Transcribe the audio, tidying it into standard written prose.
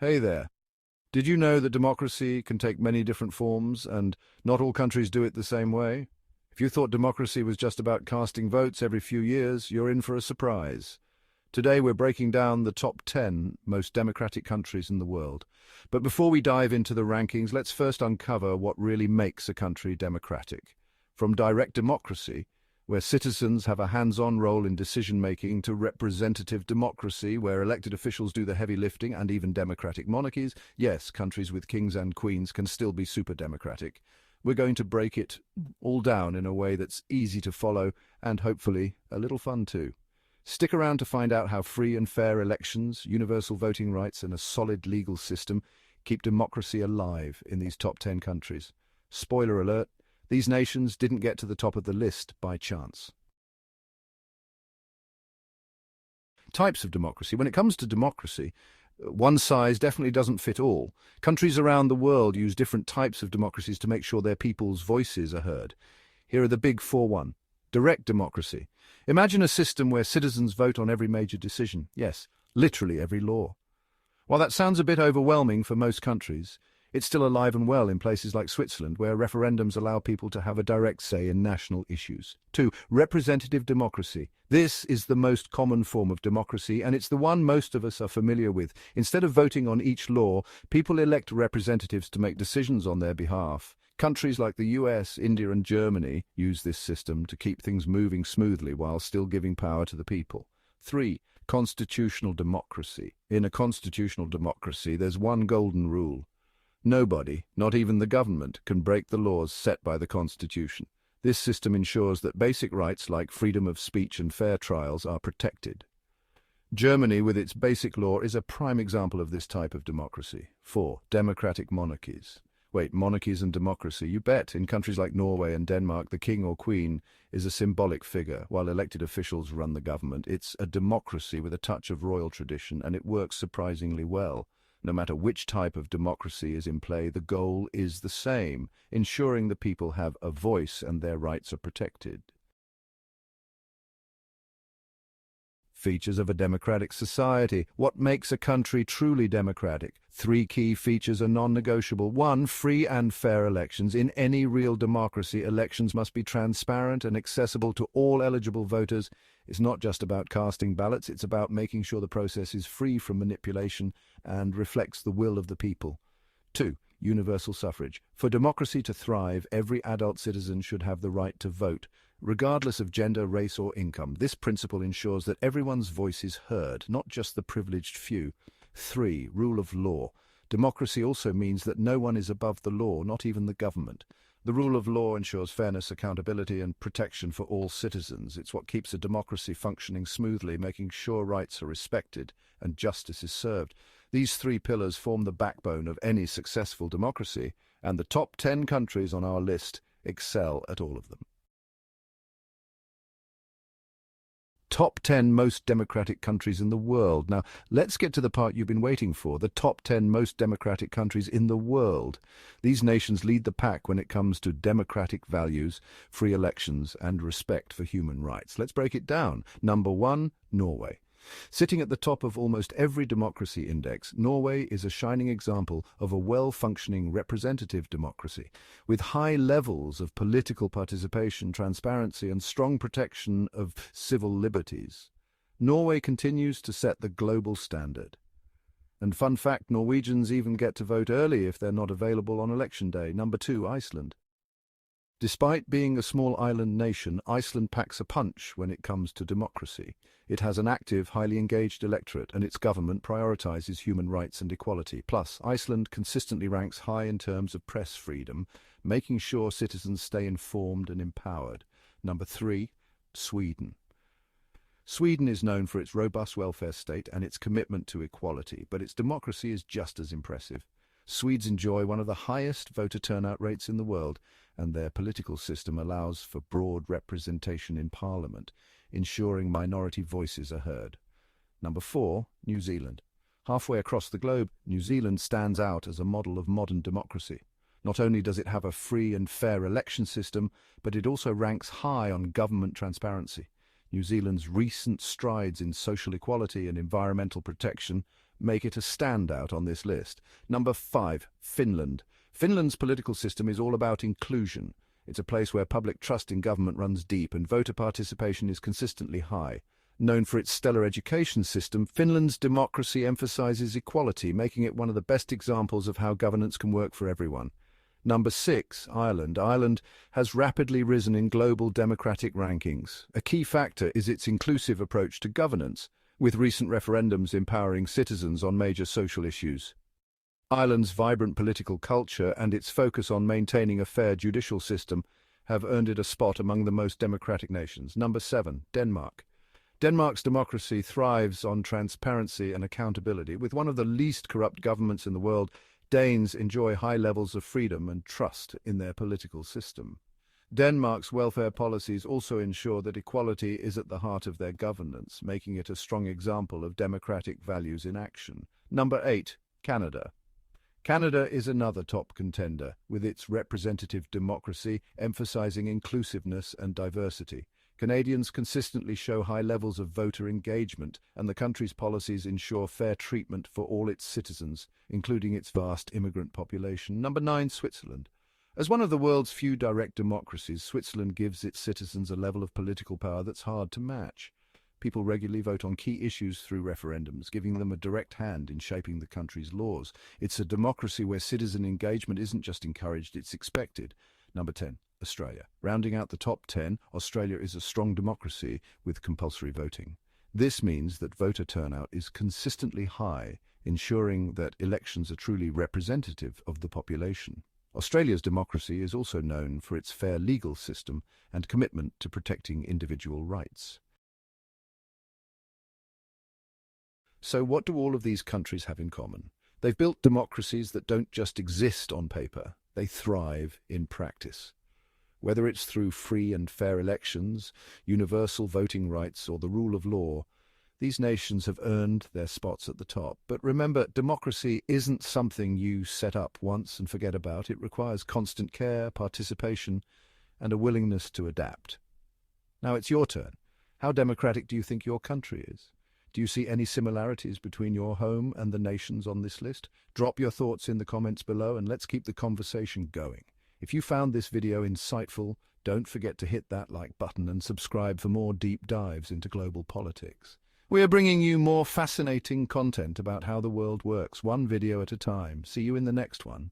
Hey there. Did you know that democracy can take many different forms and not all countries do it the same way? If you thought democracy was just about casting votes every few years, you're in for a surprise. Today we're breaking down the top 10 most democratic countries in the world. But before we dive into the rankings, let's first uncover what really makes a country democratic. From direct democracy, where citizens have a hands-on role in decision-making, to representative democracy, where elected officials do the heavy lifting, and even democratic monarchies. Yes, countries with kings and queens can still be super democratic. We're going to break it all down in a way that's easy to follow and hopefully a little fun too. Stick around to find out how free and fair elections, universal voting rights, and a solid legal system keep democracy alive in these top 10 countries. Spoiler alert, these nations didn't get to the top of the list by chance. Types of democracy. When it comes to democracy, one size definitely doesn't fit all. Countries around the world use different types of democracies to make sure their people's voices are heard. Here are the big 4-1. Direct democracy. Imagine a system where citizens vote on every major decision. Yes, literally every law. While that sounds a bit overwhelming for most countries, it's still alive and well in places like Switzerland, where referendums allow people to have a direct say in national issues. 2. Representative democracy. This is the most common form of democracy, and it's the one most of us are familiar with. Instead of voting on each law, people elect representatives to make decisions on their behalf. Countries like the US, India, and Germany use this system to keep things moving smoothly while still giving power to the people. 3. Constitutional democracy. In a constitutional democracy, there's one golden rule. Nobody, not even the government, can break the laws set by the Constitution. This system ensures that basic rights like freedom of speech and fair trials are protected. Germany, with its basic law, is a prime example of this type of democracy. 4. Democratic monarchies. Wait, monarchies and democracy? You bet. In countries like Norway and Denmark, the king or queen is a symbolic figure, while elected officials run the government. It's a democracy with a touch of royal tradition, and it works surprisingly well. No matter which type of democracy is in play, the goal is the same: ensuring the people have a voice and their rights are protected. Features of a democratic society. What makes a country truly democratic? 3 key features are non-negotiable. 1. Free and fair elections. In any real democracy, elections must be transparent and accessible to all eligible voters. It's not just about casting ballots, it's about making sure the process is free from manipulation and reflects the will of the people. 2. Universal suffrage. For democracy to thrive, every adult citizen should have the right to vote, regardless of gender, race, or income. This principle ensures that everyone's voice is heard, not just the privileged few. 3. Rule of law. Democracy also means that no one is above the law, not even the government. The rule of law ensures fairness, accountability, and protection for all citizens. It's what keeps a democracy functioning smoothly, making sure rights are respected and justice is served. These 3 pillars form the backbone of any successful democracy, and the top 10 countries on our list excel at all of them. Top 10 most democratic countries in the world. Now, let's get to the part you've been waiting for, the top 10 most democratic countries in the world. These nations lead the pack when it comes to democratic values, free elections, and respect for human rights. Let's break it down. Number 1, Norway. Sitting at the top of almost every democracy index, Norway is a shining example of a well-functioning representative democracy, with high levels of political participation, transparency, and strong protection of civil liberties. Norway continues to set the global standard. And fun fact, Norwegians even get to vote early if they're not available on election day. Number 2, Iceland. Despite being a small island nation, Iceland packs a punch when it comes to democracy. It has an active, highly engaged electorate, and its government prioritizes human rights and equality. Plus, Iceland consistently ranks high in terms of press freedom, making sure citizens stay informed and empowered. Number 3, Sweden. Sweden is known for its robust welfare state and its commitment to equality, but its democracy is just as impressive. Swedes enjoy one of the highest voter turnout rates in the world, and their political system allows for broad representation in parliament, ensuring minority voices are heard. Number 4, New Zealand. Halfway across the globe, New Zealand stands out as a model of modern democracy. Not only does it have a free and fair election system, but it also ranks high on government transparency. New Zealand's recent strides in social equality and environmental protection make it a standout on this list. Number 5, Finland. Finland's political system is all about inclusion. It's a place where public trust in government runs deep and voter participation is consistently high. Known for its stellar education system, Finland's democracy emphasizes equality, making it one of the best examples of how governance can work for everyone. Number 6, Ireland. Ireland has rapidly risen in global democratic rankings. A key factor is its inclusive approach to governance, with recent referendums empowering citizens on major social issues. Ireland's vibrant political culture and its focus on maintaining a fair judicial system have earned it a spot among the most democratic nations. Number 7, Denmark. Denmark's democracy thrives on transparency and accountability. With one of the least corrupt governments in the world, Danes enjoy high levels of freedom and trust in their political system. Denmark's welfare policies also ensure that equality is at the heart of their governance, making it a strong example of democratic values in action. Number 8, Canada. Canada is another top contender, with its representative democracy emphasizing inclusiveness and diversity. Canadians consistently show high levels of voter engagement, and the country's policies ensure fair treatment for all its citizens, including its vast immigrant population. Number 9, Switzerland. As one of the world's few direct democracies, Switzerland gives its citizens a level of political power that's hard to match. People regularly vote on key issues through referendums, giving them a direct hand in shaping the country's laws. It's a democracy where citizen engagement isn't just encouraged, it's expected. Number 10, Australia. Rounding out the top 10, Australia is a strong democracy with compulsory voting. This means that voter turnout is consistently high, ensuring that elections are truly representative of the population. Australia's democracy is also known for its fair legal system and commitment to protecting individual rights. So what do all of these countries have in common? They've built democracies that don't just exist on paper, they thrive in practice. Whether it's through free and fair elections, universal voting rights, or the rule of law, these nations have earned their spots at the top. But remember, democracy isn't something you set up once and forget about. It requires constant care, participation, and a willingness to adapt. Now it's your turn. How democratic do you think your country is? Do you see any similarities between your home and the nations on this list? Drop your thoughts in the comments below and let's keep the conversation going. If you found this video insightful, don't forget to hit that like button and subscribe for more deep dives into global politics. We are bringing you more fascinating content about how the world works, one video at a time. See you in the next one.